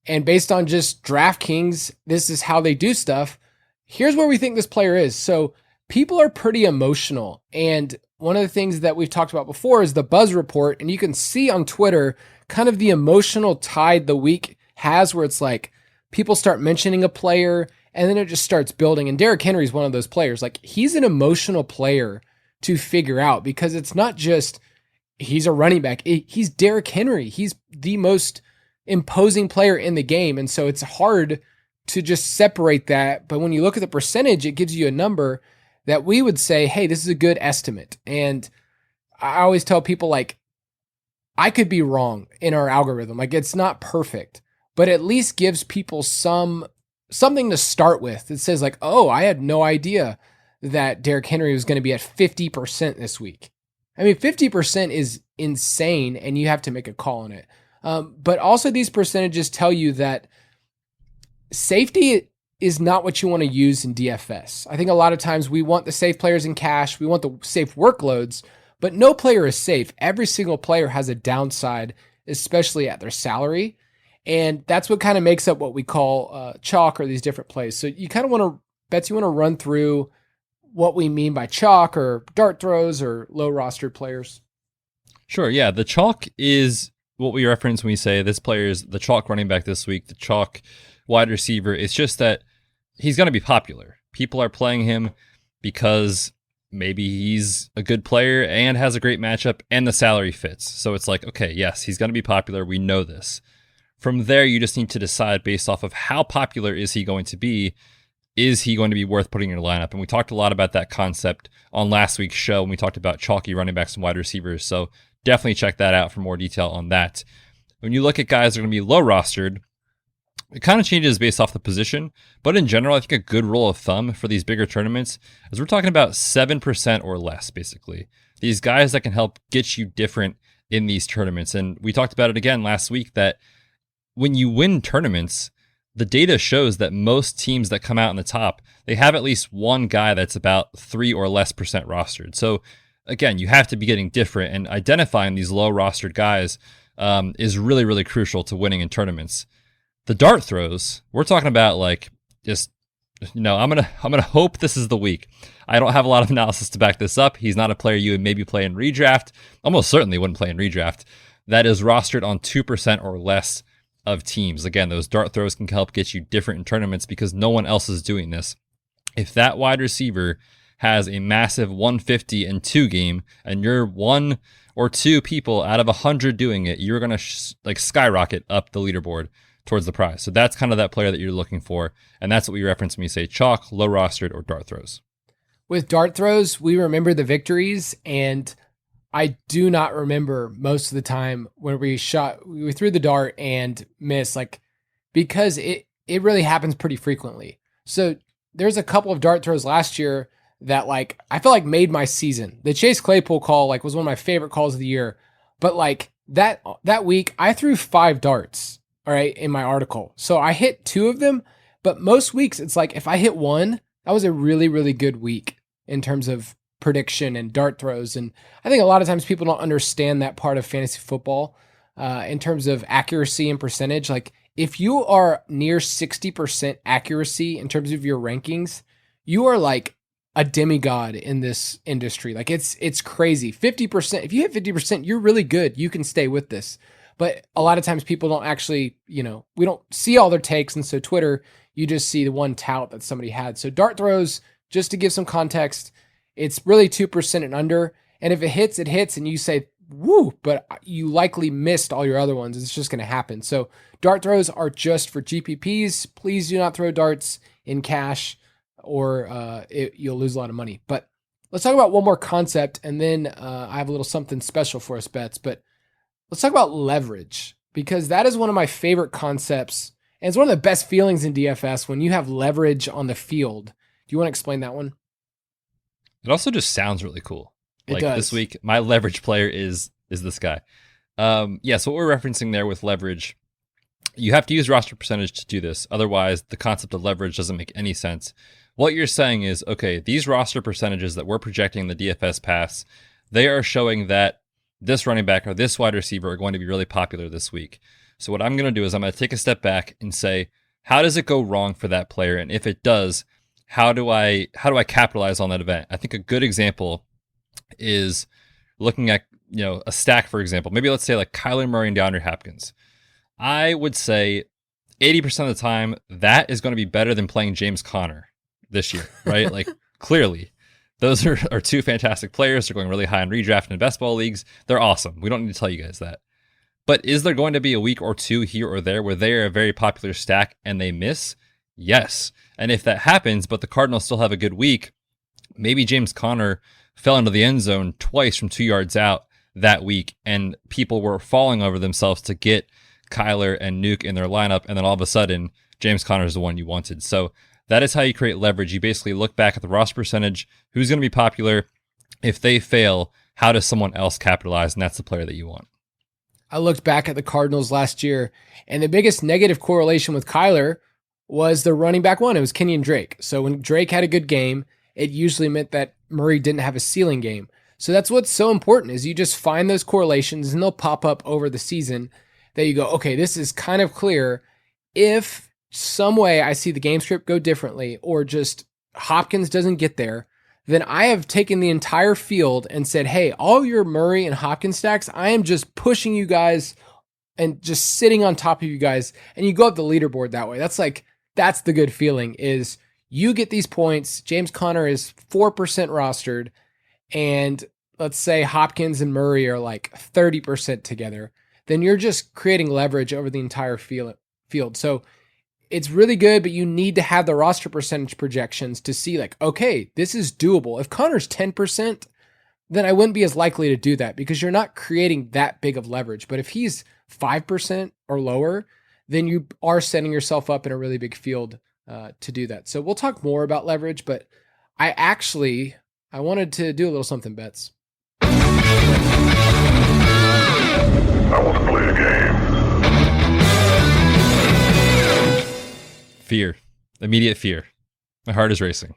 [SPEAKER 2] and based on just DraftKings, this is how they do stuff. Here's where we think this player is. So people are pretty emotional. And one of the things that we've talked about before is the buzz report. And you can see on Twitter kind of the emotional tide the week has where it's like people start mentioning a player and then it just starts building. And Derrick Henry is one of those players. Like he's an emotional player to figure out because it's not just he's a running back. He's Derrick Henry. He's the most imposing player in the game. And so it's hard to just separate that. But when you look at the percentage, it gives you a number that we would say, hey, this is a good estimate. And I always tell people like, I could be wrong in our algorithm. Like it's not perfect, but at least gives people something to start with. It says like, oh, I had no idea that Derrick Henry was going to be at 50% this week. I mean, 50% is insane and you have to make a call on it. But also these percentages tell you that safety is not what you want to use in DFS. I think a lot of times we want the safe players in cash. We want the safe workloads, but no player is safe. Every single player has a downside, especially at their salary. And that's what kind of makes up what we call chalk or these different plays. So you kind of want to, Betz, you want to run through what we mean by chalk or dart throws or low rostered players.
[SPEAKER 3] Sure. Yeah. The chalk is what we reference when we say this player is the chalk running back this week, the chalk wide receiver. It's just that he's going to be popular. People are playing him because maybe he's a good player and has a great matchup and the salary fits. So it's like, okay, yes, he's going to be popular. We know this. From there, you just need to decide based off of how popular is he going to be. Is he going to be worth putting in your lineup? And we talked a lot about that concept on last week's show when we talked about chalky running backs and wide receivers. So definitely check that out for more detail on that. When you look at guys that are going to be low rostered, it kind of changes based off the position. But in general, I think a good rule of thumb for these bigger tournaments is we're talking about 7% or less, basically. These guys that can help get you different in these tournaments. And we talked about it again last week that when you win tournaments, the data shows that most teams that come out in the top, they have at least one guy that's about 3 or less percent rostered. So again, you have to be getting different, and identifying these low rostered guys is really, really crucial to winning in tournaments. The dart throws, we're talking about like just, I'm gonna hope this is the week. I don't have a lot of analysis to back this up. He's not a player you would maybe play in redraft. Almost certainly wouldn't play in redraft. That is rostered on 2% or less of teams. Again, those dart throws can help get you different in tournaments because no one else is doing this. If that wide receiver has a massive 150 and 2 game and you're 1 or 2 people out of 100 doing it, you're going to skyrocket up the leaderboard towards the prize. So that's kind of that player that you're looking for. And that's what we reference when we say chalk, low rostered, or dart throws.
[SPEAKER 2] With dart throws, we remember the victories, and I do not remember most of the time when we threw the dart and missed, because it really happens pretty frequently. So there's a couple of dart throws last year that I feel like made my season. The Chase Claypool call was one of my favorite calls of the year. But that week I threw 5 darts, all right, in my article. So I hit 2 of them, but most weeks it's if I hit 1, that was a really, really good week in terms of prediction and dart throws. And I think a lot of times people don't understand that part of fantasy football in terms of accuracy and percentage. If you are near 60% accuracy in terms of your rankings, you are a demigod in this industry. It's crazy. 50%, if you hit 50%, you're really good. You can stay with this. But a lot of times people don't actually, we don't see all their takes. And so Twitter, you just see the one tout that somebody had. So dart throws, just to give some context, it's really 2% and under. And if it hits, it hits. And you say, woo, but you likely missed all your other ones. It's just going to happen. So dart throws are just for GPPs. Please do not throw darts in cash or you'll lose a lot of money. But let's talk about one more concept, and then I have a little something special for us, Betz. But let's talk about leverage, because that is one of my favorite concepts, and it's one of the best feelings in DFS when you have leverage on the field. Do you want to explain that one?
[SPEAKER 3] It also just sounds really cool.
[SPEAKER 2] It does.
[SPEAKER 3] This week, my leverage player is this guy. So what we're referencing there with leverage, you have to use roster percentage to do this. Otherwise, the concept of leverage doesn't make any sense. What you're saying is, okay, these roster percentages that we're projecting in the DFS Pass, they are showing that this running back or this wide receiver are going to be really popular this week. So what I'm going to do is I'm going to take a step back and say, how does it go wrong for that player? And if it does, how do I capitalize on that event? I think a good example is looking at, a stack, for example. Maybe let's say like Kyler Murray and DeAndre Hopkins. I would say 80% of the time that is going to be better than playing James Conner this year, right? Like clearly, those are two fantastic players. They're going really high in redraft and best ball leagues. They're awesome. We don't need to tell you guys that. But is there going to be a week or two here or there where they are a very popular stack and they miss? Yes. And if that happens, but the Cardinals still have a good week, maybe James Conner fell into the end zone twice from 2 yards out that week, and people were falling over themselves to get Kyler and Nuke in their lineup, and then all of a sudden, James Conner is the one you wanted. So that is how you create leverage. You basically look back at the roster percentage, who's going to be popular. If they fail, how does someone else capitalize? And that's the player that you want.
[SPEAKER 2] I looked back at the Cardinals last year, and the biggest negative correlation with Kyler was the running back one. It was Kenyon Drake. So when Drake had a good game, it usually meant that Murray didn't have a ceiling game. So that's what's so important, is you just find those correlations, and they'll pop up over the season that you go, okay, this is kind of clear. If some way I see the game script go differently, or just Hopkins doesn't get there, then I have taken the entire field and said, hey, all your Murray and Hopkins stacks, I am just pushing you guys and just sitting on top of you guys. And you go up the leaderboard that way. That's the good feeling, is you get these points. James Conner is 4% rostered, and let's say Hopkins and Murray are like 30% together. Then you're just creating leverage over the entire field. So it's really good, but you need to have the roster percentage projections to see like, okay, this is doable. If Connor's 10%, then I wouldn't be as likely to do that, because you're not creating that big of leverage. But if he's 5% or lower, then you are setting yourself up in a really big field to do that. So we'll talk more about leverage, but I wanted to do a little something, Betz.
[SPEAKER 4] I want to play a game.
[SPEAKER 3] Fear. Immediate fear. My heart is racing.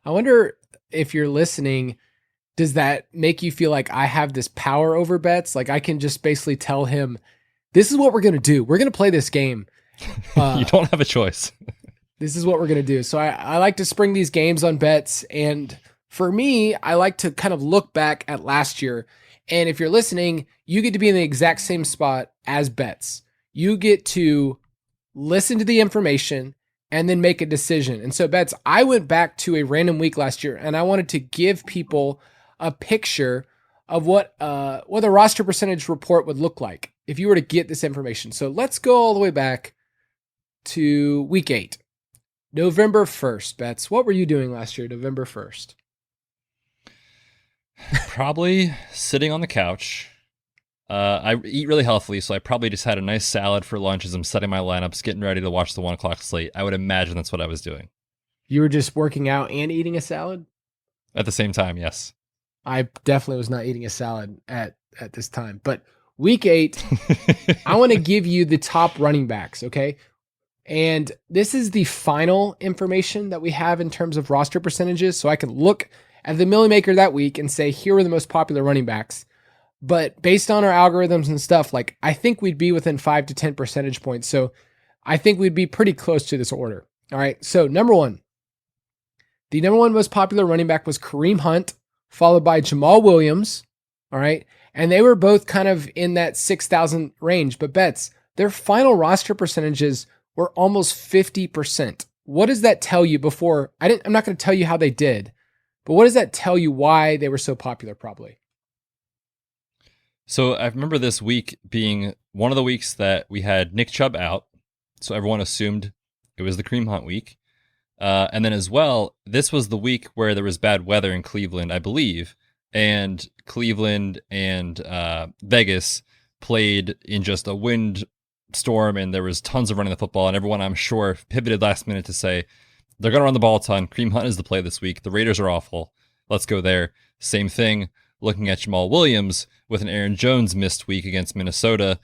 [SPEAKER 2] I wonder if you're listening, does that make you feel like I have this power over Betz? Like I can just basically tell him, this is what we're going to do. We're going to play this game.
[SPEAKER 3] You don't have a choice.
[SPEAKER 2] This is what we're going to do. So I like to spring these games on Betz. And for me, I like to kind of look back at last year. And if you're listening, you get to be in the exact same spot as Betz. You get to listen to the information and then make a decision. And so Betz, I went back to a random week last year, and I wanted to give people a picture of what the roster percentage report would look like if you were to get this information. So let's go all the way back to week 8, November 1st. Betz, what were you doing last year, November 1st?
[SPEAKER 3] Probably sitting on the couch. I eat really healthily, so I probably just had a nice salad for lunch as I'm setting my lineups, getting ready to watch the 1 o'clock slate. I would imagine that's what I was doing.
[SPEAKER 2] You were just working out and eating a salad?
[SPEAKER 3] At the same time, yes.
[SPEAKER 2] I definitely was not eating a salad at this time. But week 8, I want to give you the top running backs, okay? And this is the final information that we have in terms of roster percentages, so I can look at the Millie Maker that week and say, here are the most popular running backs. But based on our algorithms and stuff, like I think we'd be within 5 to 10 percentage points. So I think we'd be pretty close to this order. All right. So number 1, the number 1 most popular running back was Kareem Hunt, followed by Jamal Williams. All right. And they were both kind of in that 6,000 range. But Betz, their final roster percentages were almost 50%. What does that tell you before? I'm not going to tell you how they did, but what does that tell you why they were so popular probably?
[SPEAKER 3] So I remember this week being one of the weeks that we had Nick Chubb out. So everyone assumed it was the Kareem Hunt week. And then as well, this was the week where there was bad weather in Cleveland, I believe, and Cleveland and Vegas played in just a wind storm, and there was tons of running the football, and everyone, I'm sure, pivoted last minute to say they're going to run the ball a ton. Kareem Hunt is the play this week. The Raiders are awful. Let's go there. Same thing looking at Jamal Williams with an Aaron Jones missed week against Minnesota.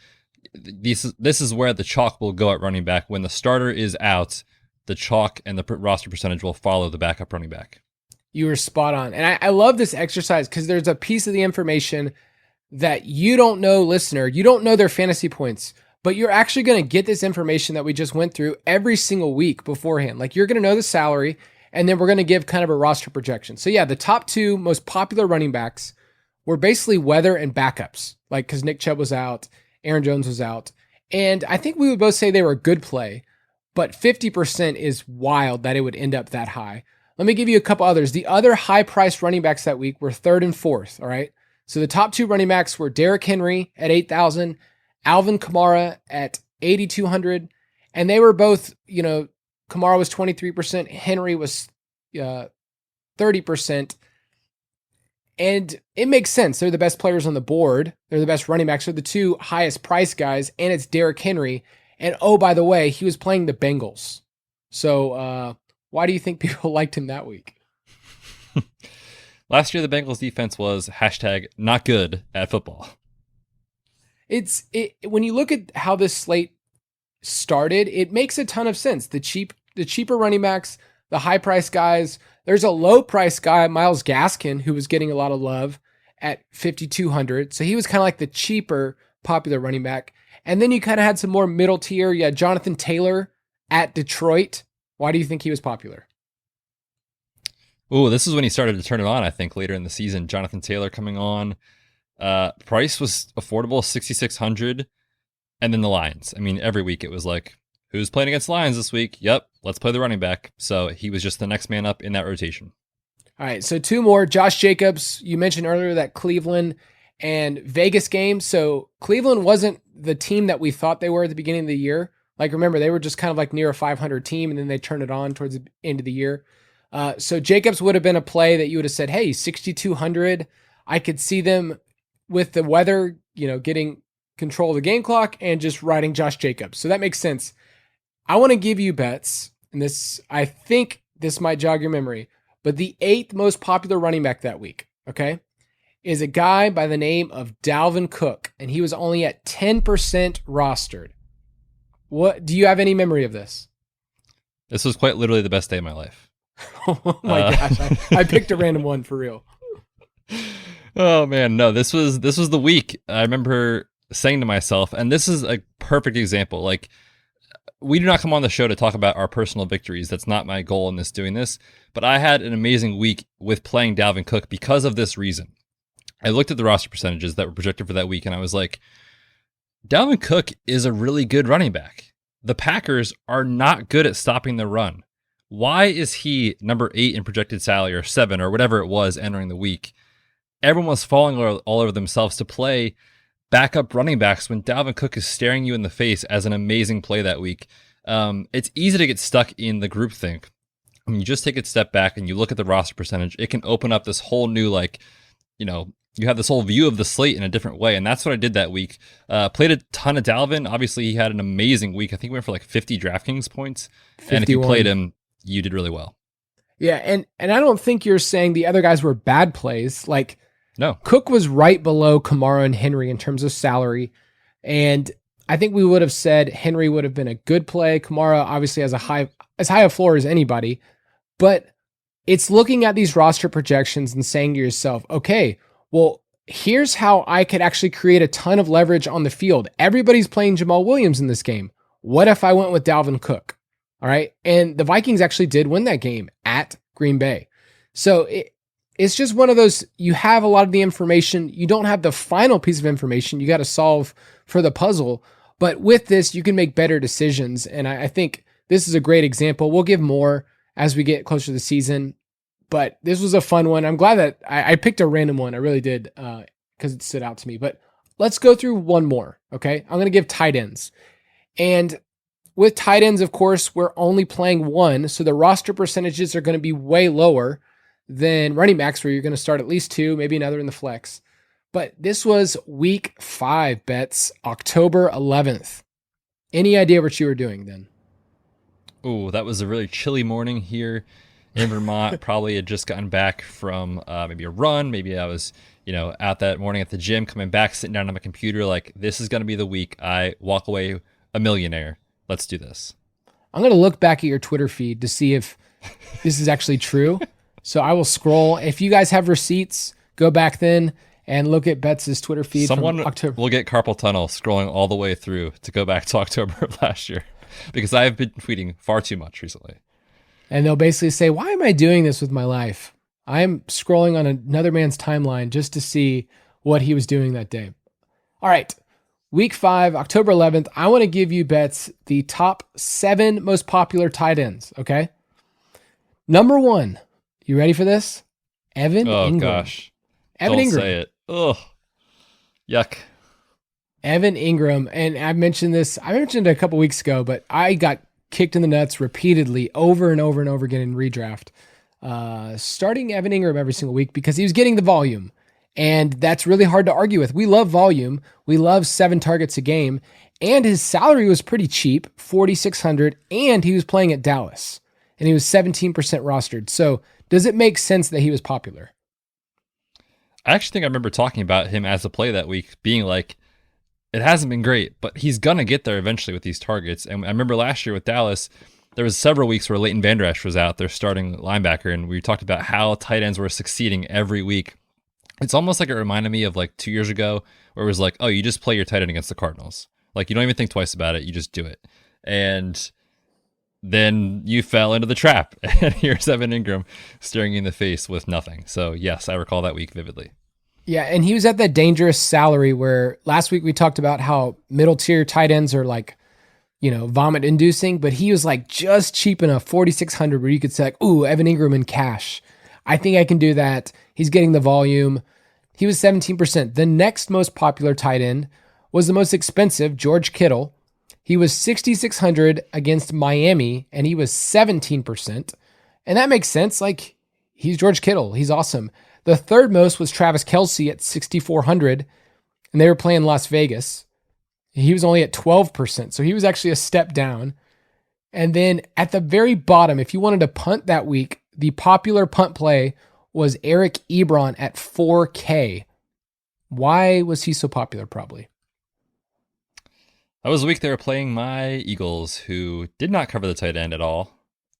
[SPEAKER 3] This is where the chalk will go at running back. When the starter is out, the chalk and the roster percentage will follow the backup running back.
[SPEAKER 2] You were spot on. And I love this exercise because there's a piece of the information that you don't know, listener. You don't know their fantasy points, but you're actually going to get this information that we just went through every single week beforehand. Like, you're going to know the salary, and then we're going to give kind of a roster projection. So yeah, the top two most popular running backs were basically weather and backups, like because Nick Chubb was out, Aaron Jones was out. And I think we would both say they were a good play, but 50% is wild that it would end up that high. Let me give you a couple others. The other high-priced running backs that week were third and fourth, all right? So the top two running backs were Derrick Henry at 8,000, Alvin Kamara at 8,200, and they were both, Kamara was 23%, Henry was 30%, and it makes sense. They're the best players on the board. They're the best running backs. They're the two highest price guys, and it's Derrick Henry. And oh, by the way, he was playing the Bengals. So why do you think people liked him that week?
[SPEAKER 3] Last year, the Bengals defense was #not good at football.
[SPEAKER 2] When you look at how this slate started, it makes a ton of sense. The cheaper running backs, the high price guys. There's a low price guy, Myles Gaskin, who was getting a lot of love at 5,200. So he was kind of like the cheaper popular running back. And then you kind of had some more middle tier. You had Jonathan Taylor at Detroit. Why do you think he was popular?
[SPEAKER 3] Oh, this is when he started to turn it on, I think, later in the season. Jonathan Taylor coming on. Price was affordable, 6,600. And then the Lions. I mean, every week it was like, who's playing against Lions this week? Yep, let's play the running back. So he was just the next man up in that rotation.
[SPEAKER 2] All right, so two more. Josh Jacobs, you mentioned earlier that Cleveland and Vegas game. So Cleveland wasn't the team that we thought they were at the beginning of the year. Like, remember, they were just kind of like near a 500 team, and then they turned it on towards the end of the year. So Jacobs would have been a play that you would have said, hey, 6,200. I could see them with the weather, getting control of the game clock and just riding Josh Jacobs. So that makes sense. I want to give you bets, and I think this might jog your memory, but the 8th most popular running back that week, okay, is a guy by the name of Dalvin Cook, and he was only at 10% rostered. What do you have any memory of this?
[SPEAKER 3] This was quite literally the best day of my life.
[SPEAKER 2] Oh my gosh, I picked a random one for real.
[SPEAKER 3] Oh man, no, this was the week. I remember saying to myself, and this is a perfect example, like, we do not come on the show to talk about our personal victories. That's not my goal in doing this. But I had an amazing week with playing Dalvin Cook because of this reason. I looked at the roster percentages that were projected for that week, and I was like, Dalvin Cook is a really good running back. The Packers are not good at stopping the run. Why is he number 8 in projected salary, or 7, or whatever it was entering the week? Everyone was falling all over themselves to play backup running backs when Dalvin Cook is staring you in the face as an amazing play that week. It's easy to get stuck in the groupthink. When you just take a step back and you look at the roster percentage, it can open up this whole new, you have this whole view of the slate in a different way. And that's what I did that week. Played a ton of Dalvin. Obviously, he had an amazing week. I think he went for like 50 DraftKings points. 51. And if you played him, you did really well.
[SPEAKER 2] Yeah, and I don't think you're saying the other guys were bad plays. Like,
[SPEAKER 3] no,
[SPEAKER 2] Cook was right below Kamara and Henry in terms of salary. And I think we would have said Henry would have been a good play. Kamara obviously has as high a floor as anybody. But it's looking at these roster projections and saying to yourself, okay, well, here's how I could actually create a ton of leverage on the field. Everybody's playing Jamal Williams in this game. What if I went with Dalvin Cook? All right. And the Vikings actually did win that game at Green Bay. So it's just one of those, you have a lot of the information. You don't have the final piece of information. You got to solve for the puzzle. But with this, you can make better decisions. And I think this is a great example. We'll give more as we get closer to the season. But this was a fun one. I'm glad that I picked a random one. I really did because it stood out to me. But let's go through one more, okay? I'm going to give tight ends. And with tight ends, of course, we're only playing one, so the roster percentages are going to be way lower than running backs, where you're going to start at least two, maybe another in the flex. But this was week 5, Betz, October 11th. Any idea what you were doing then?
[SPEAKER 3] Oh, that was a really chilly morning here in Vermont. Probably had just gotten back from maybe a run. Maybe I was, out that morning at the gym, coming back, sitting down on my computer, like, this is going to be the week I walk away a millionaire. Let's do this.
[SPEAKER 2] I'm going to look back at your Twitter feed to see if this is actually true. So I will scroll. If you guys have receipts, go back then and look at Betts' Twitter feed.
[SPEAKER 3] Someone
[SPEAKER 2] from October.
[SPEAKER 3] will get carpal tunnel scrolling all the way through to go back to October of last year, because I've been tweeting far too much recently.
[SPEAKER 2] And they'll basically say, why am I doing this with my life? I'm scrolling on another man's timeline just to see what he was doing that day. All right. Week 5, October 11th. I want to give you, Betts, the top 7 most popular tight ends. Okay. Number 1. You ready for this? Evan Ingram.
[SPEAKER 3] Oh, gosh.
[SPEAKER 2] Evan
[SPEAKER 3] Don't
[SPEAKER 2] Ingram.
[SPEAKER 3] say it. Ugh. Yuck.
[SPEAKER 2] Evan Ingram. And I mentioned it a couple weeks ago, but I got kicked in the nuts repeatedly over and over and over again in redraft. Starting Evan Ingram every single week because he was getting the volume. And that's really hard to argue with. We love volume. We love 7 targets a game. And his salary was pretty cheap, $4,600, and he was playing at Dallas. And he was 17% rostered. So does it make sense that he was popular?
[SPEAKER 3] I actually think I remember talking about him as a play that week, being like, it hasn't been great, but he's going to get there eventually with these targets. And I remember last year with Dallas, there was several weeks where Leighton Vander Esch was out, their starting linebacker, and we talked about how tight ends were succeeding every week. It's almost like it reminded me of like 2 years ago, where it was like, oh, you just play your tight end against the Cardinals. Like, you don't even think twice about it. You just do it. And then you fell into the trap. And here's Evan Ingram staring you in the face with nothing. So yes, I recall that week vividly.
[SPEAKER 2] Yeah, and he was at that dangerous salary where last week we talked about how middle tier tight ends are like, vomit inducing, but he was like just cheap enough, 4,600, where you could say like, ooh, Evan Ingram in cash. I think I can do that. He's getting the volume. He was 17%. The next most popular tight end was the most expensive, George Kittle. He was 6,600 against Miami, and he was 17%. And that makes sense. Like, he's George Kittle. He's awesome. The third most was Travis Kelce at 6,400, and they were playing Las Vegas. He was only at 12%, so he was actually a step down. And then at the very bottom, if you wanted to punt that week, the popular punt play was Eric Ebron at 4K. Why was he so popular, probably?
[SPEAKER 3] That was the week they were playing my Eagles, who did not cover the tight end at all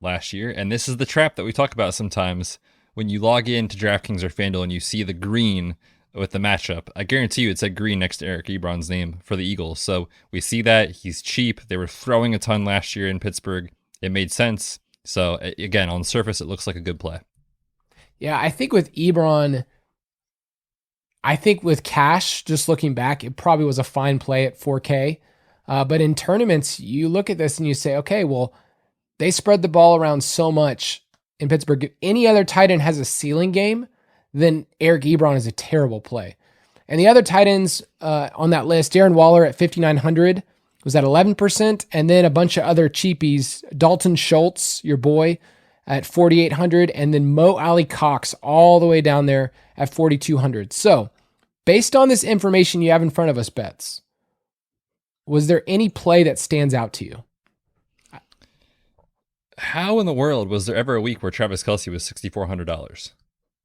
[SPEAKER 3] last year. And this is the trap that we talk about sometimes when you log into DraftKings or FanDuel and you see the green with the matchup. I guarantee you it said green next to Eric Ebron's name for the Eagles. So we see that. He's cheap. They were throwing a ton last year in Pittsburgh. It made sense. So again, on the surface, it looks like a good play.
[SPEAKER 2] Yeah, I think with Ebron, with cash, just looking back, it probably was a fine play at 4K. But in tournaments, you look at this and you say, okay, well, they spread the ball around so much in Pittsburgh. If any other tight end has a ceiling game, then Eric Ebron is a terrible play. And the other tight ends on that list, Darren Waller at 5,900 was at 11%. And then a bunch of other cheapies, Dalton Schultz, your boy, at 4,800. And then Mo Alley Cox all the way down there at 4,200. So based on this information you have in front of us, Betts, was there any play that stands out to you?
[SPEAKER 3] How in the world was there ever a week where Travis Kelce was $6,400?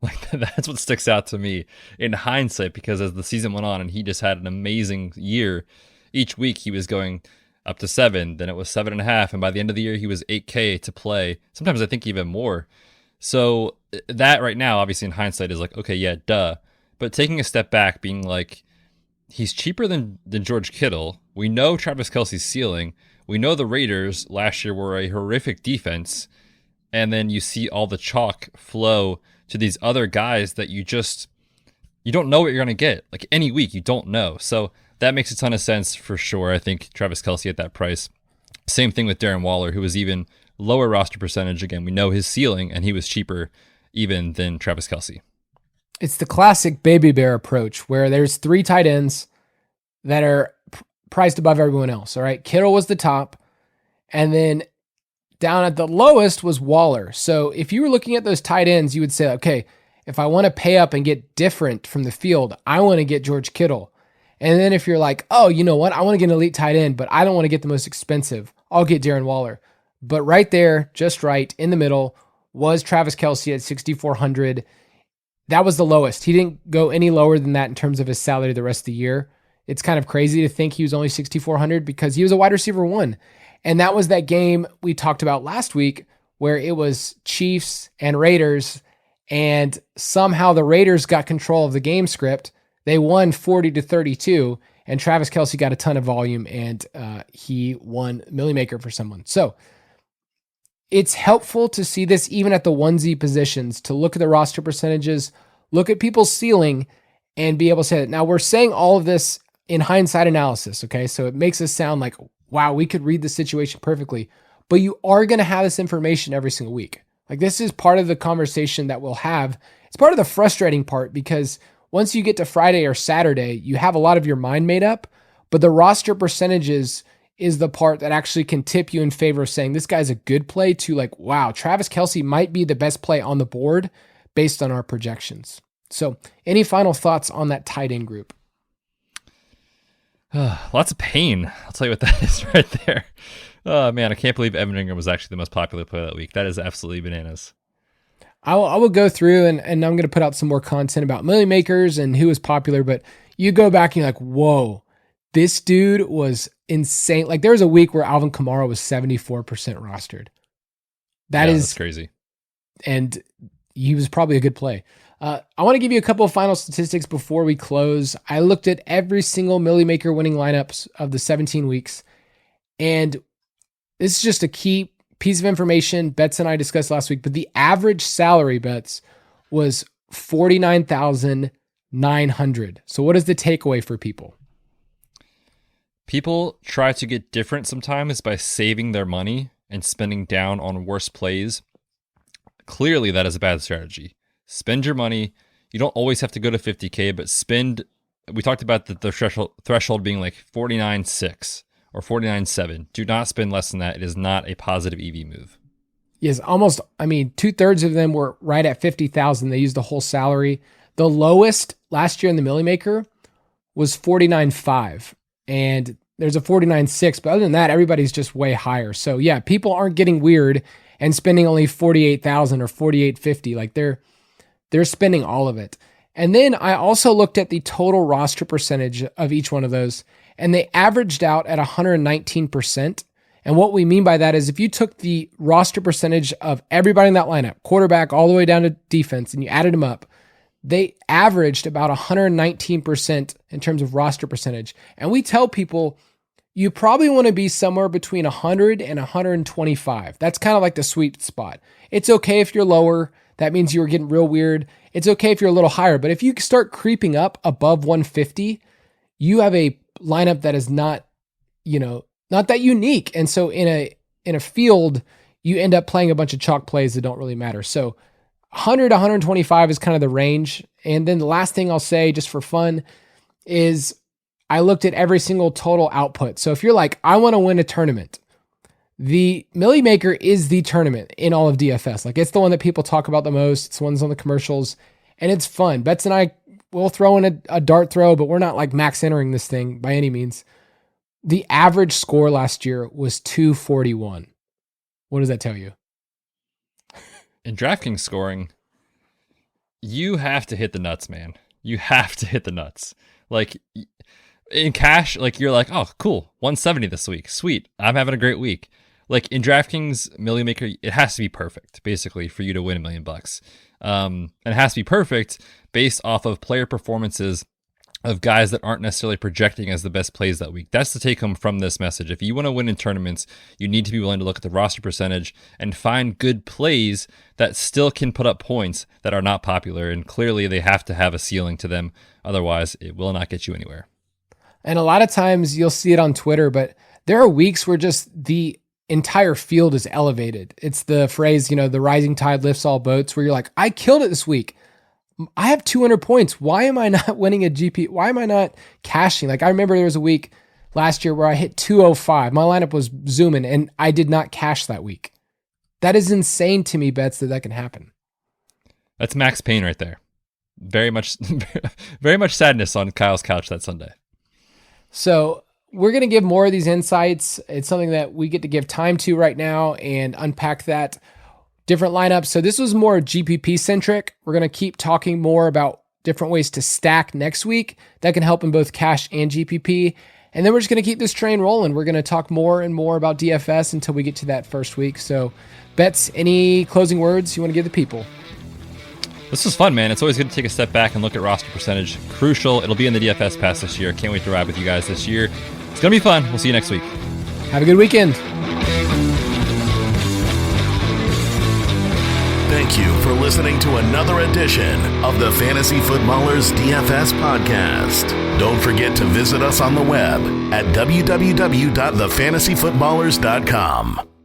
[SPEAKER 3] Like, that's what sticks out to me in hindsight, because as the season went on and he just had an amazing year, each week he was going up to 7, then it was 7.5, and by the end of the year he was 8K to play. Sometimes I think even more. So that right now, obviously in hindsight, is like, okay, yeah, duh. But taking a step back, being like, he's cheaper than George Kittle. We know Travis Kelce's ceiling. We know the Raiders last year were a horrific defense. And then you see all the chalk flow to these other guys that you don't know what you're going to get. Like, any week, you don't know. So that makes a ton of sense for sure. I think Travis Kelce at that price. Same thing with Darren Waller, who was even lower roster percentage. Again, we know his ceiling, and he was cheaper even than Travis Kelce.
[SPEAKER 2] It's the classic baby bear approach where there's 3 tight ends that are priced above everyone else. All right. Kittle was the top. And then down at the lowest was Waller. So if you were looking at those tight ends, you would say, okay, if I want to pay up and get different from the field, I want to get George Kittle. And then if you're like, oh, you know what? I want to get an elite tight end, but I don't want to get the most expensive, I'll get Darren Waller. But right there, just right in the middle, was Travis Kelce at 6,400. That was the lowest. He didn't go any lower than that in terms of his salary the rest of the year. It's kind of crazy to think he was only 6,400 because he was a wide receiver 1. And that was that game we talked about last week where it was Chiefs and Raiders, and somehow the Raiders got control of the game script. They won 40-32, and Travis Kelce got a ton of volume, and he won Millie Maker for someone. So it's helpful to see this even at the onesie positions, to look at the roster percentages, look at people's ceiling, and be able to say that. Now, we're saying all of this in hindsight analysis, okay? So it makes us sound like, wow, we could read the situation perfectly, but you are going to have this information every single week. Like, this is part of the conversation that we'll have. It's part of the frustrating part because once you get to Friday or Saturday, you have a lot of your mind made up, but the roster percentages is the part that actually can tip you in favor of saying this guy's a good play to like, wow, Travis Kelce might be the best play on the board based on our projections. So any final thoughts on that tight end group?
[SPEAKER 3] Lots of pain. I'll tell you what that is right there. Oh man, I can't believe Evan Ingram was actually the most popular play that week. That is absolutely bananas.
[SPEAKER 2] I will go through and I'm going to put out some more content about Millie Makers and who was popular, but you go back and you're like, whoa, this dude was insane. Like there was a week where Alvin Kamara was 74% rostered. That's
[SPEAKER 3] crazy.
[SPEAKER 2] And he was probably a good play. I want to give you a couple of final statistics before we close. I looked at every single Millie Maker winning lineups of the 17 weeks. And this is just a key piece of information Betz and I discussed last week, but the average salary, Betz, was $49,900. So what is the takeaway for people?
[SPEAKER 3] People try to get different sometimes by saving their money and spending down on worse plays. Clearly, that is a bad strategy. Spend your money. You don't always have to go to 50K, but spend. We talked about the threshold being like 49.6 or 49.7. Do not spend less than that. It is not a positive EV move.
[SPEAKER 2] Yes, almost. I mean, 2/3 of them were right at 50,000. They used the whole salary. The lowest last year in the Millie Maker was 49.5, and there's a 49.6. But other than that, everybody's just way higher. So yeah, people aren't getting weird and spending only 48,000 or 48.50. Like they're spending all of it. And then I also looked at the total roster percentage of each one of those, and they averaged out at 119%. And what we mean by that is if you took the roster percentage of everybody in that lineup, quarterback all the way down to defense, and you added them up, they averaged about 119% in terms of roster percentage. And we tell people you probably want to be somewhere between 100 and 125. That's kind of like the sweet spot. It's okay if you're lower. That means you were getting real weird. It's okay if you're a little higher, but if you start creeping up above 150, you have a lineup that is not that unique. And so in a field, you end up playing a bunch of chalk plays that don't really matter. So 100 to 125 is kind of the range. And then the last thing I'll say just for fun is I looked at every single total output. So if you're like, I want to win a tournament, the Millie Maker is the tournament in all of DFS. Like it's the one that people talk about the most. It's the ones on the commercials and it's fun. Betz and I will throw in a dart throw, but we're not like max entering this thing by any means. The average score last year was 241. What does that tell you?
[SPEAKER 3] In DraftKings scoring, you have to hit the nuts, man. You have to hit the nuts. Like in cash, like you're like, oh, cool, 170 this week. Sweet. I'm having a great week. Like in DraftKings Millie Maker, it has to be perfect, basically, for you to win $1 million. And it has to be perfect based off of player performances of guys that aren't necessarily projecting as the best plays that week. That's the take home from this message. If you want to win in tournaments, you need to be willing to look at the roster percentage and find good plays that still can put up points that are not popular. And clearly they have to have a ceiling to them. Otherwise, it will not get you anywhere.
[SPEAKER 2] And a lot of times you'll see it on Twitter, but there are weeks where just the entire field is elevated. It's the phrase, the rising tide lifts all boats, where you're like, I killed it this week. I have 200 points. Why am I not winning a GP? Why am I not cashing? Like I remember there was a week last year where I hit 205. My lineup was zooming and I did not cash that week. That is insane to me, Betz, that can happen.
[SPEAKER 3] That's Max Payne right there. Very much sadness on Kyle's couch that Sunday.
[SPEAKER 2] So we're going to give more of these insights. It's something that we get to give time to right now and unpack that different lineups. So this was more GPP centric. We're going to keep talking more about different ways to stack next week that can help in both cash and GPP. And then we're just going to keep this train rolling. We're going to talk more and more about DFS until we get to that first week. So Betz, any closing words you want to give the people?
[SPEAKER 3] This was fun, man. It's always good to take a step back and look at roster percentage. Crucial. It'll be in the DFS Pass this year. Can't wait to ride with you guys this year. It's going to be fun. We'll see you next week.
[SPEAKER 2] Have a good weekend.
[SPEAKER 1] Thank you for listening to another edition of the Fantasy Footballers DFS Podcast. Don't forget to visit us on the web at www.thefantasyfootballers.com.